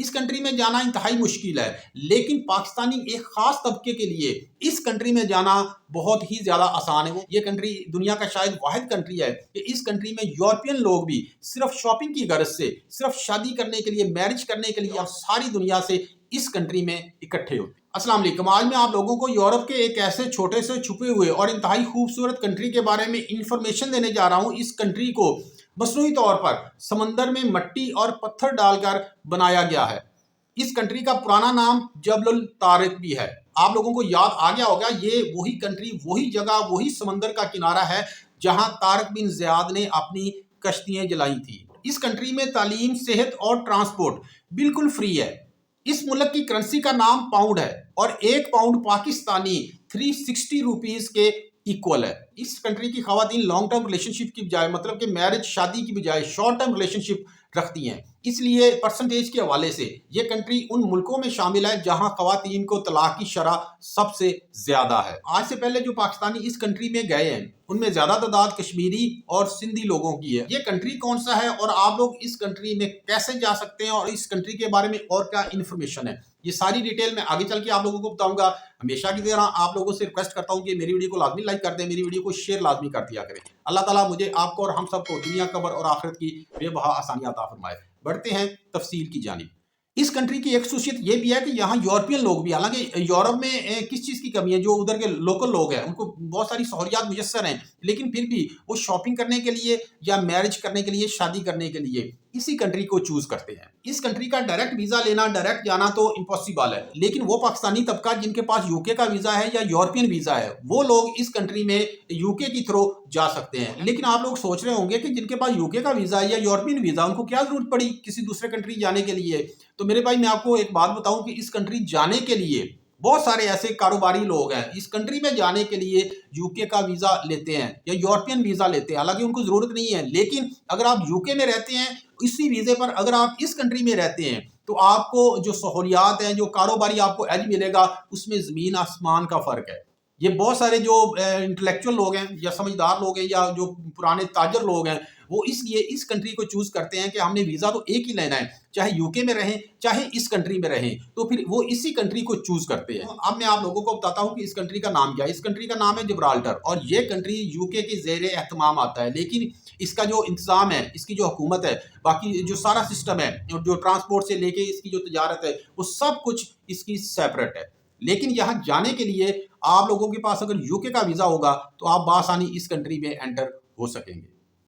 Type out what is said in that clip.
इस कंट्री में जाना इंतहाई मुश्किल है, लेकिन पाकिस्तानी एक खास तबके के लिए इस कंट्री में जाना बहुत ही ज्यादा आसान है। ये कंट्री दुनिया का शायद वाहिद कंट्री है कि इस कंट्री में यूरोपियन लोग भी सिर्फ शॉपिंग की गर्ज से, सिर्फ शादी करने के लिए, मैरिज करने के लिए और सारी दुनिया से इस कंट्री में इकट्ठे होते हैं। अस्सलाम वालेकुम। आज मैं आप लोगों को यूरोप के एक ऐसे छोटे से छुपे हुए और इंतहाई खूबसूरत कंट्री के बारे में इंफॉर्मेशन देने जा रहा हूँ। इस कंट्री को मसनूई तौर पर समंदर में मिट्टी और पत्थर डालकर बनाया गया है। इस कंट्री का पुराना नाम जबल तारिक भी है। आप लोगों को याद आ गया होगा, ये वही कंट्री, वही जगह, वही समंदर का किनारा है जहां तारिक बिन ज़ियाद ने अपनी कश्तियां जलाई थी। इस कंट्री में तालीम, सेहत और ट्रांसपोर्ट बिल्कुल फ्री है। इस मुल्क की करेंसी का नाम पाउंड है और एक पाउंड पाकिस्तानी 360 रुपीज के इक्वल है। इस कंट्री की खवातीन लॉन्ग टर्म रिलेशनशिप की बजाय, मतलब कि मैरिज, शादी की बजाय शॉर्ट टर्म रिलेशनशिप रखती हैं। इसलिए परसेंटेज के हवाले से ये कंट्री उन मुल्कों में शामिल है जहां खवातीन को तलाक की शरह सबसे ज्यादा है। आज से पहले जो पाकिस्तानी इस कंट्री में गए हैं उनमें ज्यादा तादाद कश्मीरी और सिंधी लोगों की है। ये कंट्री कौन सा है और आप लोग इस कंट्री में कैसे जा सकते हैं और इस कंट्री के बारे में और क्या इन्फॉर्मेशन है, ये सारी डिटेल मैं आगे चल के आप लोगों को बताऊंगा। हमेशा की तरह आप लोगों से रिक्वेस्ट करता हूं कि मेरी वीडियो को लाजमी लाइक कर दें, मेरी वीडियो को शेयर लाजमी कर दिया करें। अल्लाह ताला मुझे, आपको और हम सबको दुनिया, कब्र और आखिरत की बेबहा आसानियां अता फरमाए। बढ़ते हैं तफसील की जानिब। इस कंट्री की एक खासियत ये भी है कि यहाँ यूरोपियन लोग भी, हालांकि यूरोप में किस चीज़ की कमी है, जो उधर के लोकल लोग हैं उनको बहुत सारी सहूलियात मुयस्सर हैं, लेकिन फिर भी वो शॉपिंग करने के लिए या मैरिज करने के लिए, शादी करने के लिए इसी कंट्री को चूज करते हैं। इस कंट्री का डायरेक्ट वीजा लेना, डायरेक्ट जाना तो इम्पॉसिबल है, लेकिन वो पाकिस्तानी तबका जिनके पास यूके का वीजा है या यूरोपियन वीजा है, वो लोग इस कंट्री में यूके की थ्रू जा सकते हैं। लेकिन आप लोग सोच रहे होंगे कि जिनके पास यूके का वीजा है या यूरोपियन वीजा, उनको क्या जरूरत पड़ी किसी दूसरे कंट्री जाने के लिए। तो मेरे भाई, मैं आपको एक बात बताऊं कि इस कंट्री जाने के लिए बहुत सारे ऐसे कारोबारी लोग हैं, इस कंट्री में जाने के लिए यूके का वीजा लेते हैं या यूरोपियन वीजा लेते हैं। हालांकि उनको जरूरत नहीं है, लेकिन अगर आप यूके में रहते हैं इसी वीजे पर, अगर आप इस कंट्री में रहते हैं तो आपको जो सहूलियात हैं, जो कारोबारी आपको एज मिलेगा, उसमें जमीन आसमान का फर्क है। ये बहुत सारे जो इंटेलेक्चुअल लोग हैं या समझदार लोग हैं या जो पुराने ताजर लोग हैं, वो इसलिए इस कंट्री को चूज करते हैं कि हमने वीजा तो एक ही लेना है, चाहे यूके में रहें चाहे इस कंट्री में रहें, तो फिर वो इसी कंट्री को चूज करते हैं। अब मैं आप लोगों को बताता हूं कि इस कंट्री का नाम क्या है। इस कंट्री का नाम है जिब्राल्टर और ये कंट्री यूके के जेर एहतमाम आता है, लेकिन इसका जो इंतजाम है, इसकी जो हुकूमत है, बाकी जो सारा सिस्टम है, जो ट्रांसपोर्ट से लेके इसकी जो तजारत है, वो सब कुछ इसकी सेपरेट है। लेकिन यहाँ जाने के लिए आप लोगों के पास अगर यूके का वीजा होगा तो आप बासानी इस कंट्री में एंटर हो सकेंगे।